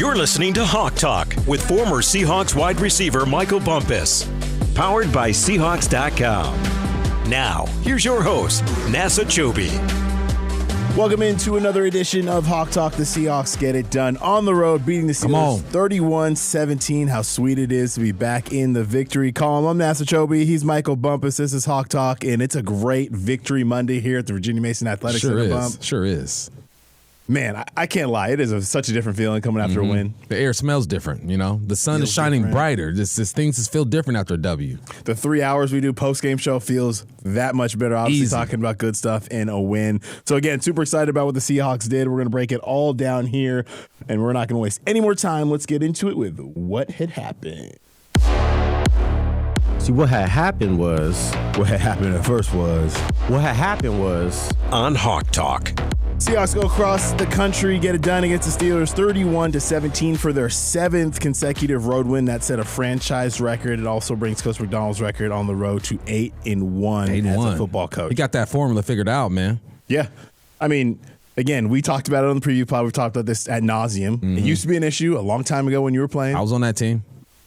You're listening to Hawk Talk with former Seahawks wide receiver Michael Bumpus. Powered by Seahawks.com. Now, here's your host, Nasser Kyobe. Welcome into another edition of Hawk Talk. The Seahawks get it done on the road, beating the Steelers 31-17. How sweet it is to be back in the victory column. I'm Nasser Kyobe. He's Michael Bumpus. This is Hawk Talk, and it's a great victory Monday here at the Virginia Mason Athletic Center. Sure is. Man, I can't lie. It is such a different feeling coming after a win. The air smells different, you know. The sun is shining brighter. Things just feel different after a W. The 3 hours we do post-game show feels that much better. Obviously talking about good stuff in a win. So again, super excited about what the Seahawks did. We're going to break it all down here, and we're not going to waste any more time. Let's get into it with what had happened. See, what had happened was on Hawk Talk. Seahawks go across the country, get it done against the Steelers 31-17 for their 7th consecutive road win. That set a franchise record. It also brings Coach McDonald's record on the road to 8-1 as a football coach. He got that formula figured out, man. Yeah. I mean, again, we talked about it on the preview pod. We've talked about this ad nauseum. It used to be an issue a long time ago when you were playing. I was on that team.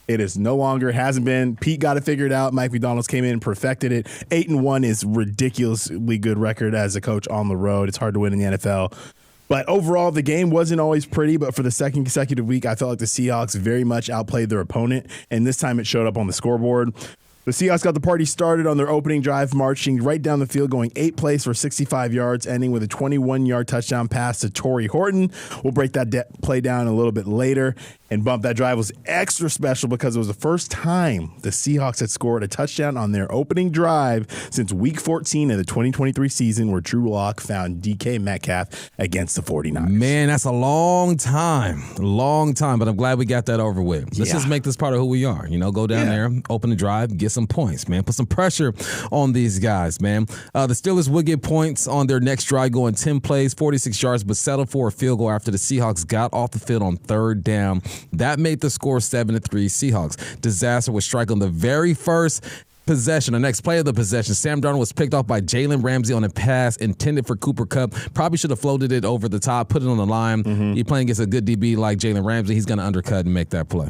It is no longer. It hasn't been. Pete got it figured out. Mike McDonald's came in and perfected it. 8-1 is ridiculously good record as a coach on the road. It's hard to win in the NFL. But overall, the game wasn't always pretty. But for the second consecutive week, I felt like the Seahawks very much outplayed their opponent. And this time it showed up on the scoreboard. The Seahawks got the party started on their opening drive, marching right down the field, going 8 plays for 65 yards, ending with a 21-yard touchdown pass to Torrey Horton. We'll break that play down a little bit later. And Bump, that drive was extra special because it was the first time the Seahawks had scored a touchdown on their opening drive since Week 14 of the 2023 season, where Drew Lock found DK Metcalf against the 49ers. Man, that's a long time, but I'm glad we got that over with. Let's just make this part of who we are. You know, go down there, open the drive, get some points, man. Put some pressure on these guys, man. The Steelers would get points on their next drive, going 10 plays, 46 yards, but settled for a field goal after the Seahawks got off the field on third down. That made the score 7-3 Seahawks. Disaster was strike on the very first possession, the next play of the possession. Sam Darnold was picked off by Jalen Ramsey on a pass intended for Cooper Kupp. Probably should have floated it over the top, put it on the line. You're playing against a good DB like Jalen Ramsey. He's going to undercut and make that play.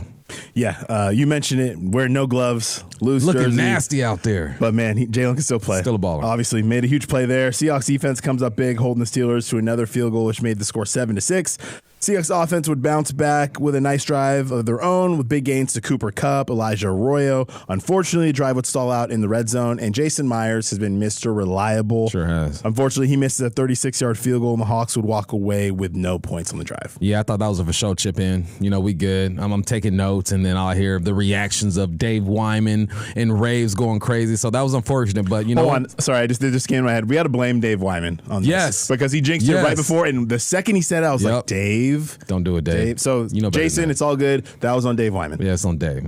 Yeah, you mentioned it. Wearing no gloves, loose looking jersey. nasty out there. But, man, Jalen can still play. Still a baller. Obviously, made a huge play there. Seahawks defense comes up big, holding the Steelers to another field goal, which made the score 7-6. Seahawks offense would bounce back with a nice drive of their own with big gains to Cooper Kupp, Elijah Arroyo. Unfortunately, the drive would stall out in the red zone, and Jason Myers has been Mr. Reliable. Sure has. Unfortunately, he missed a 36-yard field goal, and the Hawks would walk away with no points on the drive. Yeah, I thought that was a for sure chip in. You know, we good. I'm taking notes, and then I'll hear the reactions of Dave Wyman and raves going crazy. So that was unfortunate, but you know. Hold on. Sorry, it just came in my head. We got to blame Dave Wyman on this. Yes. Because he jinxed it right before, and the second he said it, I was like, Dave. Don't do it, Dave. So, you know, Jason, it's all good. That was on Dave Wyman. Yeah, it's on Dave.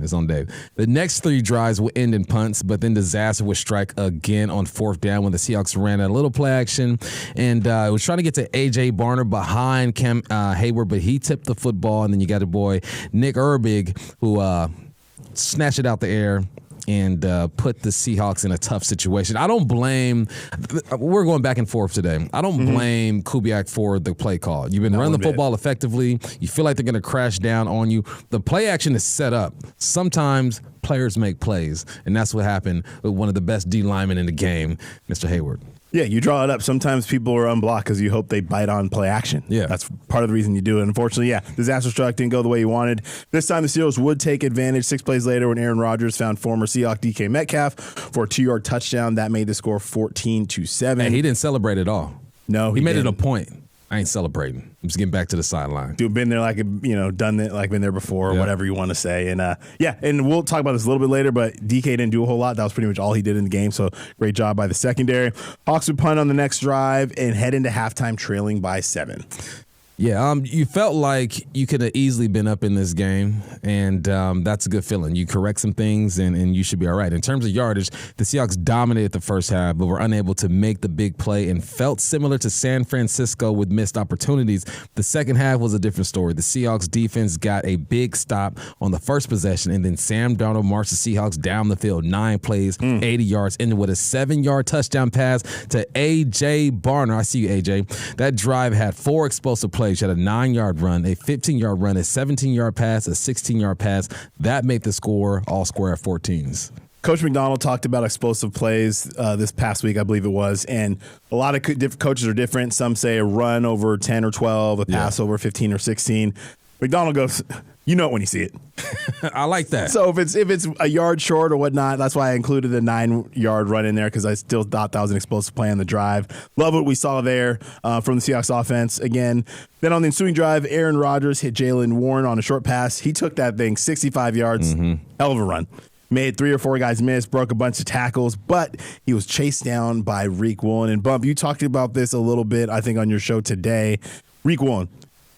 The next 3 drives will end in punts, but then disaster would strike again on fourth down when the Seahawks ran a little play action and was trying to get to A.J. Barner behind Cam Hayward, but he tipped the football, and then you got a boy, Nick Herbig, who snatched it out the air and put the Seahawks in a tough situation. I don't blame – we're going back and forth today. I don't blame Kubiak for the play call. You've been running the football effectively. You feel like they're going to crash down on you. The play action is set up. Sometimes players make plays, and that's what happened with one of the best D linemen in the game, Mr. Hayward. Yeah, you draw it up. Sometimes people are unblocked because you hope they bite on play action. Yeah. That's part of the reason you do it. Unfortunately, disaster struck, didn't go the way you wanted. This time the Steelers would take advantage 6 plays later when Aaron Rodgers found former Seahawk DK Metcalf for a 2-yard touchdown. That made the score 14-7. Hey, he didn't celebrate at all. No, he made it a point. I ain't celebrating. I'm just getting back to the sideline. Dude, been there done it, been there before, or whatever you want to say. And and we'll talk about this a little bit later, but DK didn't do a whole lot. That was pretty much all he did in the game, so great job by the secondary. Hawks would punt on the next drive and head into halftime trailing by 7. Yeah, you felt like you could have easily been up in this game, and that's a good feeling. You correct some things, and you should be all right. In terms of yardage, the Seahawks dominated the first half, but were unable to make the big play and felt similar to San Francisco with missed opportunities. The second half was a different story. The Seahawks defense got a big stop on the first possession, and then Sam Darnold marched the Seahawks down the field, 9 plays, 80 yards, ended with a 7-yard touchdown pass to A.J. Barner. I see you, A.J. That drive had 4 explosive plays. plays. She had a 9-yard run, a 15-yard run, a 17-yard pass, a 16-yard pass. That made the score all square at 14s. Coach McDonald talked about explosive plays this past week, I believe it was, and a lot of coaches are different. Some say a run over 10 or 12, a pass over 15 or 16. McDonald goes, you know it when you see it. I like that. So if it's a yard short or whatnot, that's why I included the 9-yard run in there, because I still thought that was an explosive play on the drive. Love what we saw there from the Seahawks offense. Again, then on the ensuing drive, Aaron Rodgers hit Jalen Warren on a short pass. He took that thing 65 yards. Hell of a run. Made 3 or 4 guys miss, broke a bunch of tackles, but he was chased down by Reek Woolen. And Bump, you talked about this a little bit, I think, on your show today. Reek Woolen,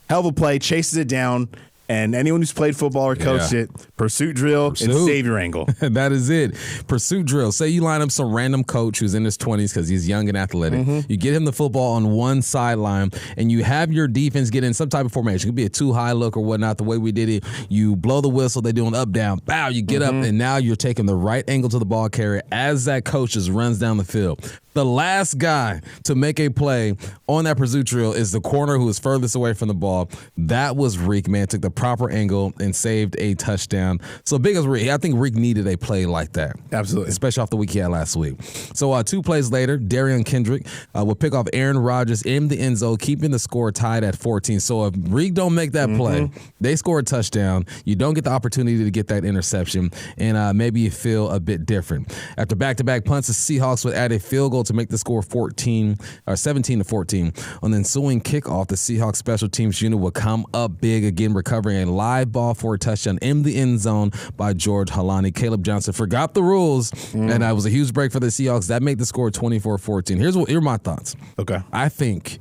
hell of a play, chases it down. And anyone who's played football or coached it, pursuit drill and savior angle. That is it. Pursuit drill. Say you line up some random coach who's in his 20s because he's young and athletic. You get him the football on one sideline, and you have your defense get in some type of formation. It could be a too-high look or whatnot, the way we did it. You blow the whistle. They do an up-down. Bow, you get up, and now you're taking the right angle to the ball carrier as that coach just runs down the field. The last guy to make a play on that pursuit drill is the corner who is furthest away from the ball. That was Reek, man. Took the proper angle and saved a touchdown. So big as Reek, I think Reek needed a play like that. Absolutely. Especially off the week he had last week. So 2 plays later, Darian Kendrick will pick off Aaron Rodgers in the end zone, keeping the score tied at 14. So if Reek don't make that play, they score a touchdown. You don't get the opportunity to get that interception, and maybe you feel a bit different. After back-to-back punts, the Seahawks would add a field goal to make the score 17-14. On the ensuing kickoff, the Seahawks special teams unit will come up big again, recovering a live ball for a touchdown in the end zone by George Halani. Caleb Johnson forgot the rules, and that was a huge break for the Seahawks. That made the score 24-14. Here are my thoughts. Okay. I think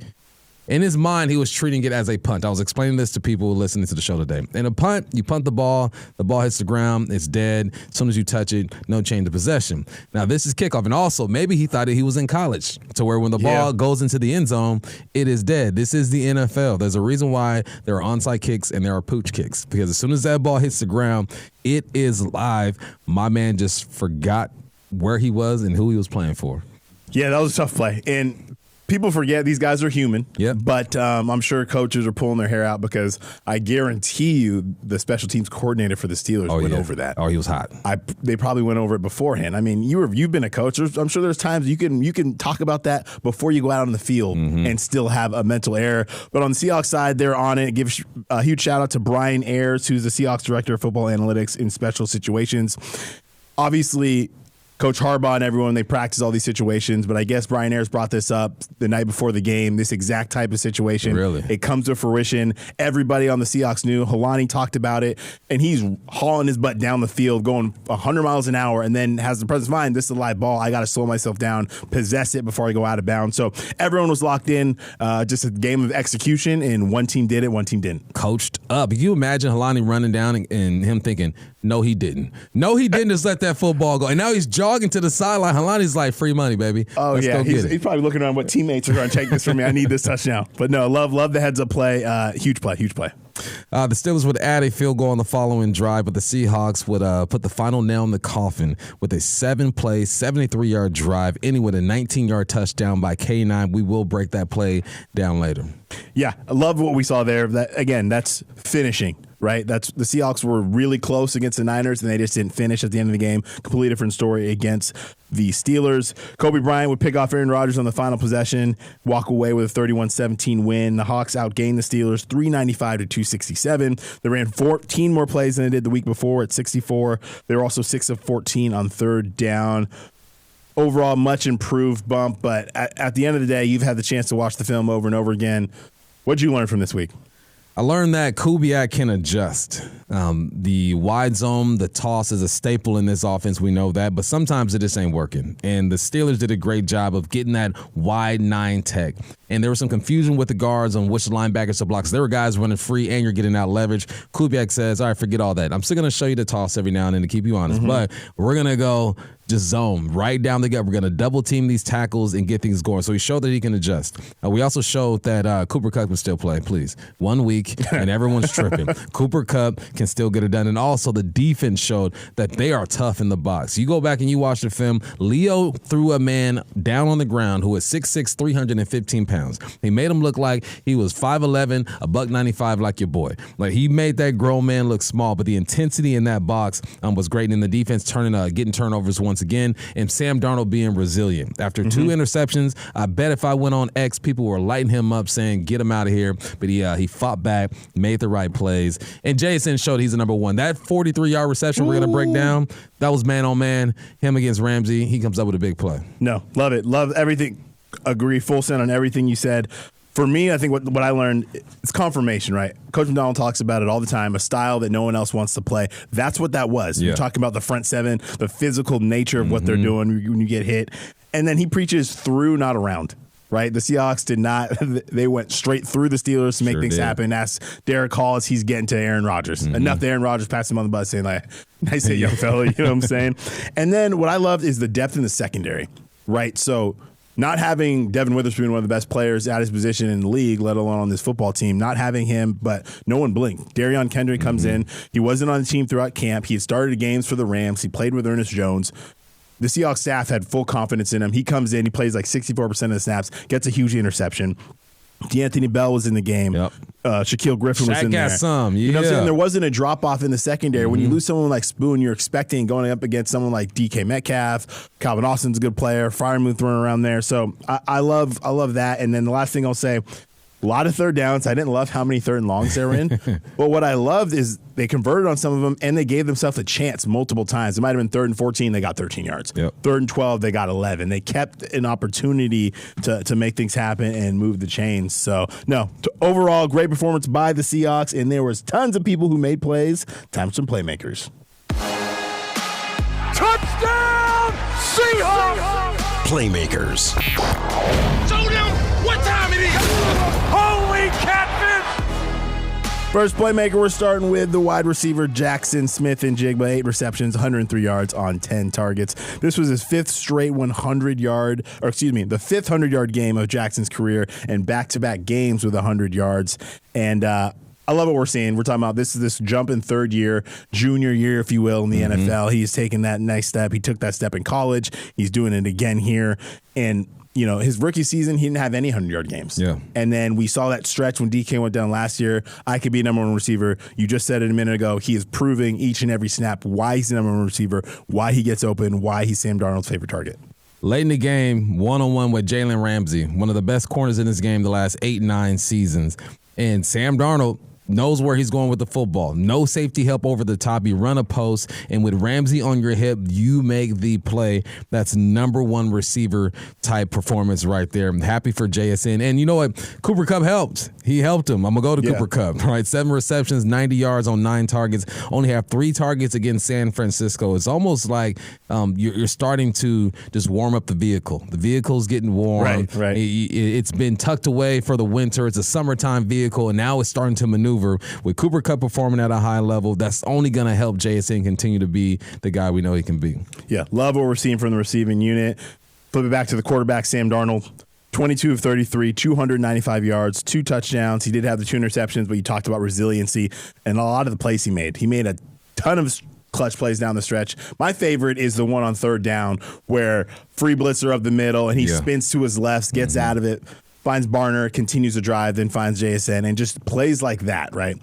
in his mind, he was treating it as a punt. I was explaining this to people listening to the show today. In a punt, you punt the ball hits the ground, it's dead. As soon as you touch it, no change of possession. Now, this is kickoff. And also, maybe he thought that he was in college, to where when the ball goes into the end zone, it is dead. This is the NFL. There's a reason why there are onside kicks and there are pooch kicks, because as soon as that ball hits the ground, it is live. My man just forgot where he was and who he was playing for. Yeah, that was a tough play. And people forget these guys are human. Yep. But I'm sure coaches are pulling their hair out, because I guarantee you the special teams coordinator for the Steelers went over that. Oh, he was hot. They probably went over it beforehand. I mean, you've been a coach. I'm sure there's times you can talk about that before you go out on the field and still have a mental error. But on the Seahawks side, they're on it. Give a huge shout out to Brian Ayers, who's the Seahawks director of football analytics in special situations. Obviously, Coach Harbaugh and everyone, they practice all these situations, but I guess Brian Ayers brought this up the night before the game, this exact type of situation. Really? It comes to fruition. Everybody on the Seahawks knew. Halani talked about it, and he's hauling his butt down the field, going 100 miles an hour, and then has the presence of mind, this is a live ball. I got to slow myself down, possess it before I go out of bounds. So everyone was locked in, just a game of execution, and one team did it, one team didn't. Coached up. Can you imagine Halani running down and him thinking, no, he didn't. No, he didn't just let that football go. And now he's jogging to the sideline. Halani's like, free money, baby. Oh, Let's go get it. He's probably looking around what teammates are going to take this from me. I need this touchdown. But no, love the heads-up play. Huge play. The Steelers would add a field goal on the following drive, but the Seahawks would put the final nail in the coffin with a 7-play, 73-yard drive, ending with a 19-yard touchdown by K9. We will break that play down later. Yeah, I love what we saw there. That's finishing, right? The Seahawks were really close against the Niners, and they just didn't finish at the end of the game. Completely different story against the Steelers. Kobe Bryant would pick off Aaron Rodgers on the final possession, walk away with a 31-17 win. The Hawks outgained the Steelers 395-267. They ran 14 more plays than they did the week before at 64. They were also 6 of 14 on third down. Overall, much improved Bump, but at the end of the day, you've had the chance to watch the film over and over again. What did you learn from this week? I learned that Kubiak can adjust. The wide zone, the toss is a staple in this offense. We know that, but sometimes it just ain't working. And the Steelers did a great job of getting that wide 9 tech. And there was some confusion with the guards on which linebackers to block. So there were guys running free, and you're getting out leverage. Kubiak says, all right, forget all that. I'm still going to show you the toss every now and then to keep you honest, but we're going to go just zone right down the gut. We're going to double team these tackles and get things going. So he showed that he can adjust. We also showed that Cooper Kupp can still play, please. 1 week and everyone's tripping. Cooper Kupp can still get it done. And also the defense showed that they are tough in the box. You go back and you watch the film, Leo threw a man down on the ground who was 6'6", 315 pounds. He made him look like he was 5'11", $195 like your boy. Like he made that grown man look small, but the intensity in that box was great. And the defense getting turnovers once again, and Sam Darnold being resilient. After 2 interceptions, I bet if I went on X, people were lighting him up saying, get him out of here. But he fought back, made the right plays. And Jason showed he's the number one. That 43-yard reception we're going to break down, that was man-on-man. Him against Ramsey, he comes up with a big play. No, love it. Love everything. Agree full send on everything you said. For me, I think what I learned, it's confirmation, right? Coach McDonald talks about it all the time, a style that no one else wants to play. That's what that was. You're talking about the front seven, the physical nature of what they're doing when you get hit. And then he preaches through, not around, right? The Seahawks did not. They went straight through the Steelers to make things happen. Ask Derek Hall as he's getting to Aaron Rodgers. Enough that Aaron Rodgers passed him on the bus saying, like, nice hit, young fella. You know what I'm saying? And then what I loved is the depth in the secondary, right? So not having Devin Witherspoon, one of the best players at his position in the league, let alone on this football team, not having him, but no one blinked. Darion Kendrick comes in. He wasn't on the team throughout camp. He had started games for the Rams. He played with Ernest Jones. The Seahawks staff had full confidence in him. He comes in. He plays like 64% of the snaps, gets a huge interception. D'Anthony Bell was in the game. Shaquille Griffin was in there. You know what I'm saying? There wasn't a drop-off in the secondary. When you lose someone like Spoon, you're expecting going up against someone like DK Metcalf. Calvin Austin's a good player. Freiermuth throwing around there. So I love that. And then the last thing I'll say, a lot of third downs. I didn't love how many third and longs they were in. But what I loved is they converted on some of them, and they gave themselves a chance multiple times. It might have been 3rd and 14. They got 13 yards. 3rd and 12. They got 11. They kept an opportunity to make things happen and move the chains. So, no, overall, great performance by the Seahawks, and there was tons of people who made plays. Time for some playmakers. Touchdown, Seahawks! Playmakers. Show them what time it is. Holy catfish! First playmaker, we're starting with the wide receiver Jackson Smith-Njigba, 8 receptions, 103 yards on 10 targets. This was his 5th straight 100-yard, or excuse me, the 5th 100-yard game of Jackson's career, and back-to-back games with 100 yards. And I love what we're seeing. We're talking about this jump in third year, junior year, if you will, in the NFL. He's taken that nice step. He took that step in college. He's doing it again here. And you know, his rookie season, he didn't have any 100-yard games. And then we saw that stretch when DK went down last year. I could be a number one receiver. You just said it a minute ago. He is proving each and every snap why he's the number one receiver, why he gets open, why he's Sam Darnold's favorite target. Late in the game, one-on-one with Jalen Ramsey, one of the best corners in this game the last 8-9 seasons. And Sam Darnold knows where he's going with the football. No safety help over the top. You run a post, and with Ramsey on your hip, you make the play. That's number one receiver type performance right there. I'm happy for JSN. And you know what? Cooper Kupp helped. He helped him. I'm going to go to Cooper Kupp, right? 7 receptions, 90 yards on 9 targets. Only have 3 targets against San Francisco. It's almost like you're starting to just warm up the vehicle. The vehicle's getting warm. Right. It's been tucked away for the winter. It's a summertime vehicle, and now it's starting to maneuver. With Cooper Kupp performing at a high level, that's only going to help JSN continue to be the guy we know he can be. Yeah, love what we're seeing from the receiving unit. Flip it back to the quarterback, Sam Darnold. 22 of 33, 295 yards, 2 touchdowns. He did have the 2 interceptions, but you talked about resiliency and a lot of the plays he made. He made a ton of clutch plays down the stretch. My favorite is the one on 3rd down where free blitzer up the middle, and he spins to his left, gets out of it, finds Barner, continues to drive, then finds JSN, and just plays like that, right?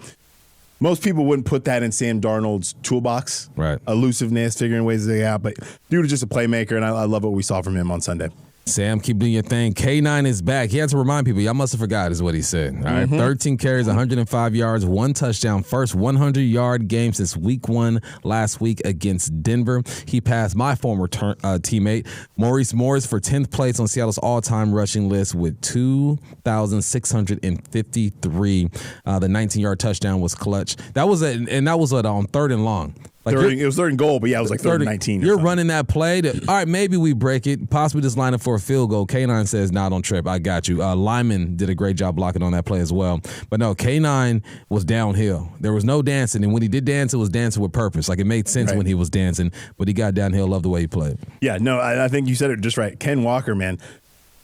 Most people wouldn't put that in Sam Darnold's toolbox. Right. Elusiveness, figuring ways to get out, but dude is just a playmaker, and I love what we saw from him on Sunday. Sam, keep doing your thing. K9 is back. He had to remind people. Y'all must have forgot is what he said. All right, 13 carries, 105 yards, 1 touchdown. First 100-yard game since week 1 last week against Denver. He passed my former teammate, Maurice Morris, for 10th place on Seattle's all-time rushing list with 2,653. The 19-yard touchdown was clutch. That was on 3rd and long. Like it was third and goal, but yeah, it was like third and 19. You're running that play. All right, maybe we break it. Possibly just line up for a field goal. K9 says, nah, don't trip. I got you. Lyman did a great job blocking on that play as well. But no, K9 was downhill. There was no dancing. And when he did dance, it was dancing with purpose. Like, it made sense when he was dancing, but he got downhill. Love the way he played. Yeah, no, I think you said it just right. Ken Walker, man,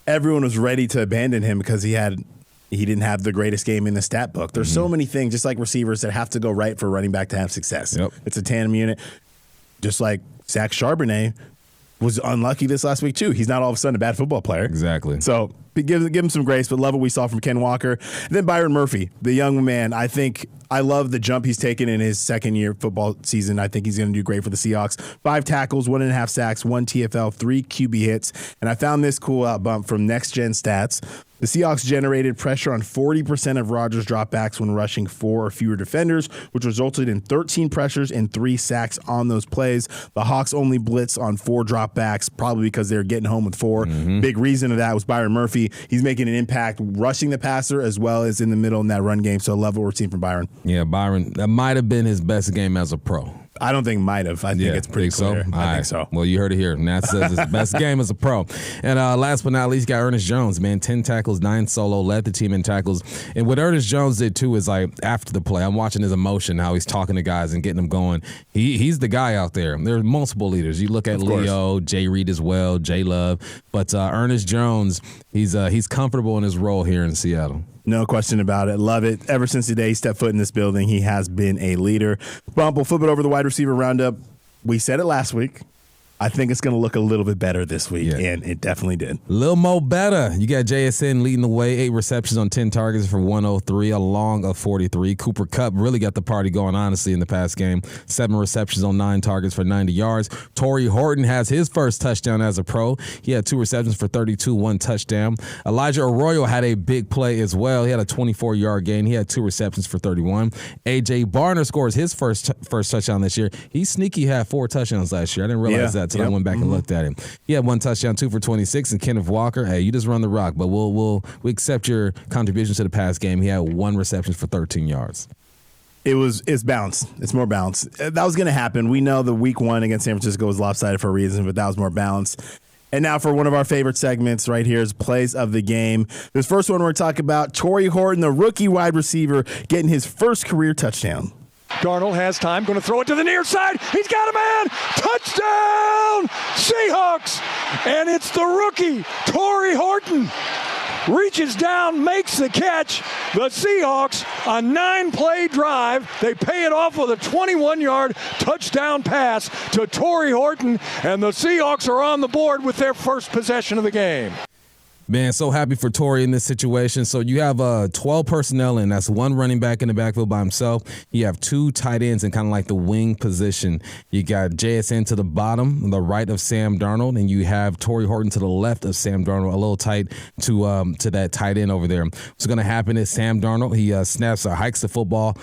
everyone was ready to abandon him because he didn't have the greatest game in the stat book. There's so many things, just like receivers, that have to go right for a running back to have success. Yep. It's a tandem unit. Just like Zach Charbonnet was unlucky this last week, too. He's not all of a sudden a bad football player. Exactly. So give him some grace, but love what we saw from Ken Walker. And then Byron Murphy, the young man. I love the jump he's taken in his second-year football season. I think he's going to do great for the Seahawks. 5 tackles, 1.5 sacks, 1 TFL, 3 QB hits. And I found this cool out bump from Next Gen Stats. The Seahawks generated pressure on 40% of Rodgers' dropbacks when rushing 4 or fewer defenders, which resulted in 13 pressures and 3 sacks on those plays. The Hawks only blitz on 4 dropbacks, probably because they're getting home with 4. Big reason of that was Byron Murphy. He's making an impact rushing the passer as well as in the middle in that run game. So I love what we're seeing from Byron. Yeah, Byron, that might have been his best game as a pro. I don't think might have. I think it's pretty clear. So? I think so. Well, you heard it here. Nat says his best game as a pro. And last but not least, got Ernest Jones, man. 10 tackles, 9 solo, led the team in tackles. And what Ernest Jones did, too, is like after the play, I'm watching his emotion, how he's talking to guys and getting them going. He's the guy out there. There are multiple leaders. You look at Leo, Jay Reed as well, Jay Love. But Ernest Jones, he's comfortable in his role here in Seattle. No question about it. Love it. Ever since the day he stepped foot in this building, he has been a leader. Bump, we'll flip it over to the wide receiver roundup. We said it last week. I think it's going to look a little bit better this week, and it definitely did. A little more better. You got JSN leading the way, 8 receptions on 10 targets for 103, a long of 43. Cooper Kupp really got the party going, honestly, in the past game. 7 receptions on 9 targets for 90 yards. Torrey Horton has his first touchdown as a pro. He had 2 receptions for 32, 1 touchdown. Elijah Arroyo had a big play as well. He had a 24-yard gain. He had 2 receptions for 31. A.J. Barner scores his first touchdown this year. He sneaky had 4 touchdowns last year. I didn't realize that until I went back and looked at him. He had 1 touchdown, 2 for 26. And Kenneth Walker, hey, you just run the rock, but we accept your contributions to the past game. He had 1 reception for 13 yards. It's balanced. It's more balanced. That was going to happen. We know the week 1 against San Francisco was lopsided for a reason, but that was more balanced. And now for one of our favorite segments right here is Plays of the Game. This first one we're talking about, Torrey Horton, the rookie wide receiver, getting his first career touchdown. Darnold has time, going to throw it to the near side. He's got a man. Touchdown, Seahawks. And it's the rookie, Torrey Horton. Reaches down, makes the catch. The Seahawks, a 9-play drive. They pay it off with a 21-yard touchdown pass to Torrey Horton. And the Seahawks are on the board with their first possession of the game. Man, so happy for Torrey in this situation. So you have 12 personnel in. That's 1 running back in the backfield by himself. You have 2 tight ends in kind of like the wing position. You got JSN to the bottom, the right of Sam Darnold, and you have Torrey Horton to the left of Sam Darnold, a little tight to that tight end over there. What's going to happen is Sam Darnold, he hikes the football,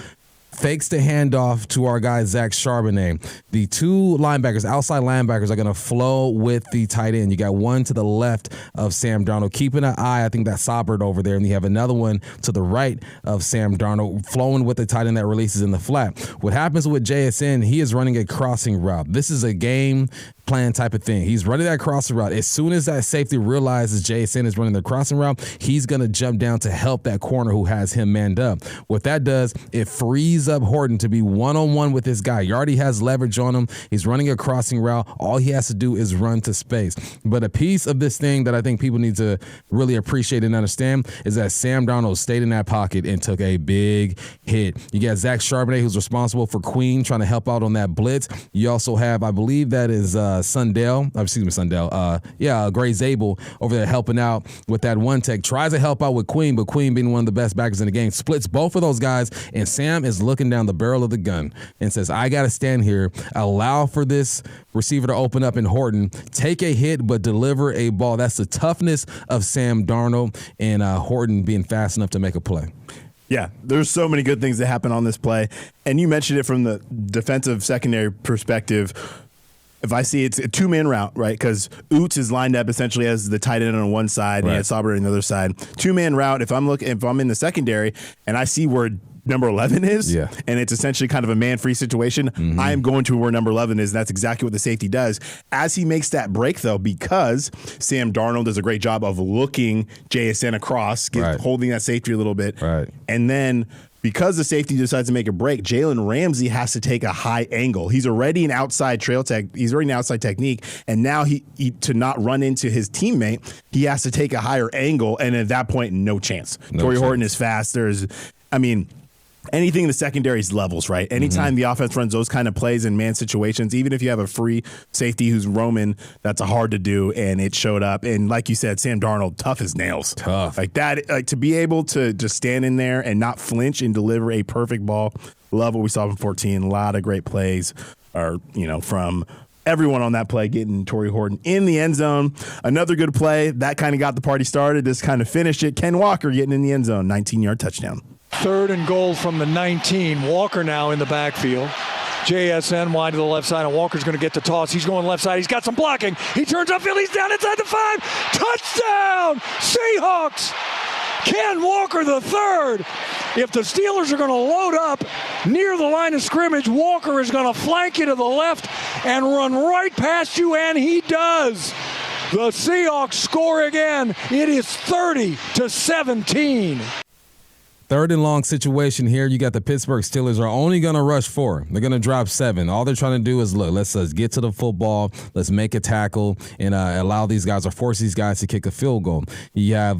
fakes the handoff to our guy, Zach Charbonnet. The 2 linebackers, outside linebackers, are going to flow with the tight end. You got 1 to the left of Sam Darnold, keeping an eye, I think that's Saubert over there, and you have another one to the right of Sam Darnold, flowing with the tight end that releases in the flat. What happens with JSN, he is running a crossing route. This is a game plan type of thing. He's running that crossing route. As soon as that safety realizes JSN is running the crossing route, he's going to jump down to help that corner who has him manned up. What that does, it frees up Horton to be one-on-one with this guy. He already has leverage on him. He's running a crossing route. All he has to do is run to space. But a piece of this thing that I think people need to really appreciate and understand is that Sam Darnold stayed in that pocket and took a big hit. You got Zach Charbonnet, who's responsible for Queen, trying to help out on that blitz. You also have, I believe that is Gray Zabel over there helping out with that one tech. Tries to help out with Queen, but Queen being one of the best backers in the game, splits both of those guys, and Sam is looking down the barrel of the gun and says, I got to stand here, allow for this receiver to open up in Horton, take a hit, but deliver a ball. That's the toughness of Sam Darnold, and Horton being fast enough to make a play. Yeah, there's so many good things that happen on this play, and you mentioned it from the defensive secondary perspective. If I see it's a 2-man route, right, because Oots is lined up essentially as the tight end on one side and you have Saubert on the other side. 2-man route, if I'm in the secondary and I see where number 11 is, Yeah. and it's essentially kind of a man-free situation, I am going to where number 11 is, and that's exactly what the safety does. As he makes that break, though, because Sam Darnold does a great job of looking JSN across, holding that safety a little bit, and then because the safety decides to make a break, Jalen Ramsey has to take a high angle. He's already an outside he's already an outside technique, and now he to not run into his teammate, he has to take a higher angle, and at that point, no chance. Torrey Horton is fast. Anything in the secondary is levels, right? Anytime the offense runs those kind of plays in man situations, even if you have a free safety who's roaming, that's hard to do, and it showed up. And like you said, Sam Darnold, tough as nails. Tough. Like that, like to be able to just stand in there and not flinch and deliver a perfect ball. Love what we saw from 14. A lot of great plays from everyone on that play, getting Torrey Horton in the end zone. Another good play. That kind of got the party started. This kind of finished it. Ken Walker getting in the end zone. 19-yard touchdown. 3rd and goal from the 19. Walker now in the backfield. JSN wide to the left side, and Walker's going to get the toss. He's going left side. He's got some blocking. He turns upfield. He's down inside the 5. Touchdown, Seahawks. Ken Walker the third. If the Steelers are going to load up near the line of scrimmage, Walker is going to flank you to the left and run right past you, and he does. The Seahawks score again. It is 30-17. 3rd and long situation here. You got the Pittsburgh Steelers are only going to rush 4. They're going to drop 7. All they're trying to do is, let's get to the football. Let's make a tackle and allow these guys or force these guys to kick a field goal. You have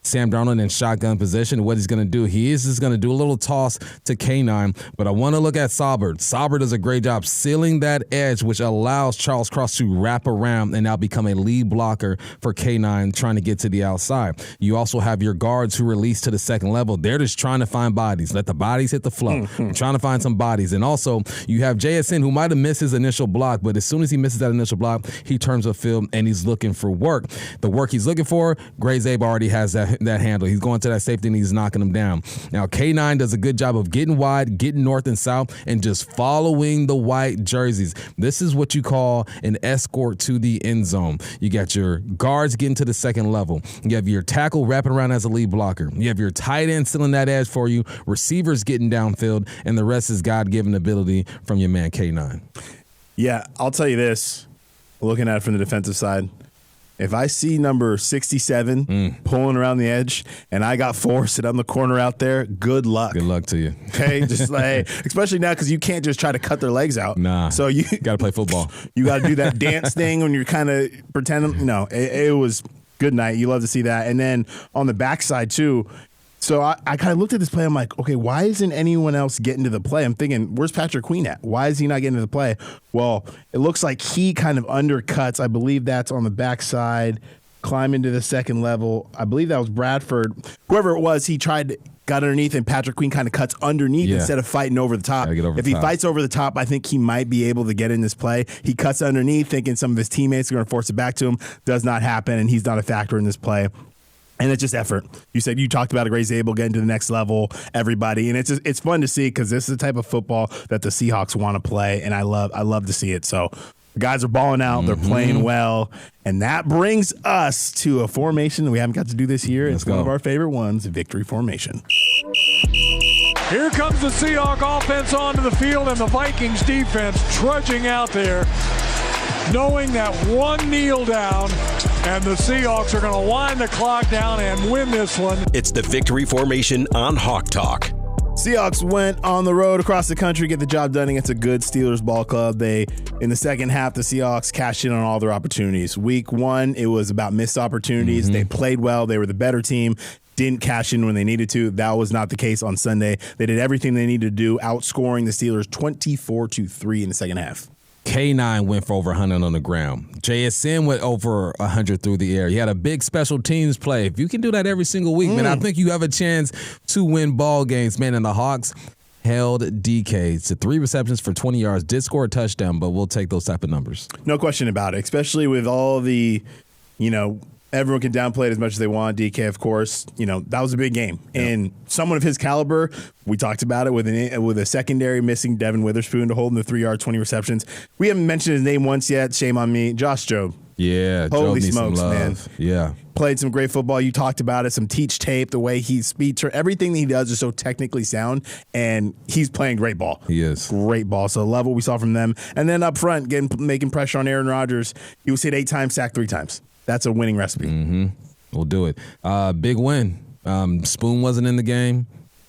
Sam Darnold in shotgun position. What he's going to do, he is just going to do a little toss to K9. But I want to look at Saubert. Saubert does a great job sealing that edge, which allows Charles Cross to wrap around and now become a lead blocker for K9 trying to get to the outside. You also have your guards who release to the second level. They're just trying to find bodies. Let the bodies hit the flow. I'm trying to find some bodies. And also, you have JSN who might have missed his initial block, but as soon as he misses that initial block, he turns the field and he's looking for work. The work he's looking for, Gray Zabe already has that handle. He's going to that safety and he's knocking him down. Now, K9 does a good job of getting wide, getting north and south, and just following the white jerseys. This is what you call an escort to the end zone. You got your guards getting to the second level. You have your tackle wrapping around as a lead blocker. You have your tight end sealing that edge for you, receivers getting downfield, and the rest is God-given ability from your man K9. Yeah, I'll tell you this, looking at it from the defensive side, if I see number 67 pulling around the edge and I got 4 sit on the corner out there, good luck. Good luck to you. Okay, just especially now because you can't just try to cut their legs out. Nah, so you got to play football. You got to do that dance thing when you're kind of pretending. No, it was good night. You love to see that. And then on the backside too. So I kind of looked at this play. I'm like, okay, why isn't anyone else getting to the play? I'm thinking, where's Patrick Queen at? Why is he not getting to the play? Well, it looks like he kind of undercuts. I believe that's on the backside, climb into the second level. I believe that was Bradford. Whoever it was, he got underneath, and Patrick Queen kind of cuts underneath instead of fighting over the top. If he fights over the top, I think he might be able to get in this play. He cuts underneath, thinking some of his teammates are going to force it back to him. Does not happen, and he's not a factor in this play. And it's just effort. You talked about a Gray Zabel getting to the next level, everybody, and it's fun to see because this is the type of football that the Seahawks want to play, and I love to see it. So the guys are balling out, they're playing well, and that brings us to a formation that we haven't got to do this year. It's one of our favorite ones, victory formation. Here comes the Seahawks offense onto the field, and the Vikings defense trudging out there, knowing that one kneel down and the Seahawks are going to wind the clock down and win this one. It's the victory formation on Hawk Talk. Seahawks went on the road across the country, get the job done against a good Steelers ball club. In the second half, the Seahawks cashed in on all their opportunities. Week 1, it was about missed opportunities. They played well. They were the better team. Didn't cash in when they needed to. That was not the case on Sunday. They did everything they needed to do, outscoring the Steelers 24-3 in the second half. K9 went for over 100 on the ground. JSN went over 100 through the air. He had a big special teams play. If you can do that every single week, man, I think you have a chance to win ball games, man. And the Hawks held DK to 3 receptions for 20 yards, did score a touchdown, but we'll take those type of numbers. No question about it, especially with all the, everyone can downplay it as much as they want. DK, of course, that was a big game. Yep. And someone of his caliber, we talked about it with a secondary missing Devin Witherspoon to hold in the 3 yard, 20 receptions. We haven't mentioned his name once yet. Shame on me. Josh Jobe. Yeah, holy Joe needs smokes, some love. man. Yeah. Played some great football. You talked about it. Some teach tape, the way he speaks, everything that he does is so technically sound, and he's playing great ball. He is. Great ball. So love what we saw from them. And then up front, making pressure on Aaron Rodgers. He was hit 8 times, sacked 3 times. That's a winning recipe. Mm-hmm. We'll do it. Big win. Spoon wasn't in the game.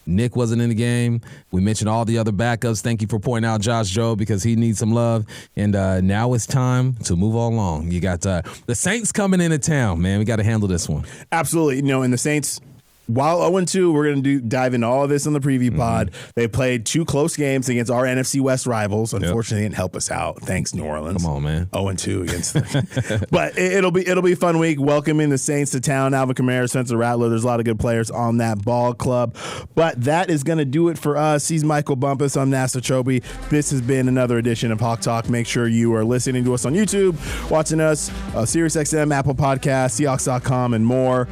Nick wasn't in the game. We mentioned all the other backups. Thank you for pointing out Josh Jobe because he needs some love. And now it's time to move on along. You got the Saints coming into town, man. We got to handle this one. Absolutely. And the Saints, while 0-2, we're going to dive into all of this in the preview pod. They played 2 close games against our NFC West rivals. Unfortunately, they didn't help us out. Thanks, New Orleans. Come on, man. 0-2 against them. But it'll be a fun week welcoming the Saints to town. Alvin Kamara, Spencer Rattler. There's a lot of good players on that ball club. But that is going to do it for us. He's Michael Bumpus. I'm Nasser Kyobe. This has been another edition of Hawk Talk. Make sure you are listening to us on YouTube, watching us, SiriusXM, Apple Podcasts, Seahawks.com, and more.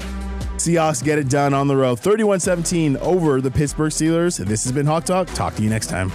Seahawks get it done on the road. 31-17 over the Pittsburgh Steelers. This has been Hawk Talk. Talk to you next time.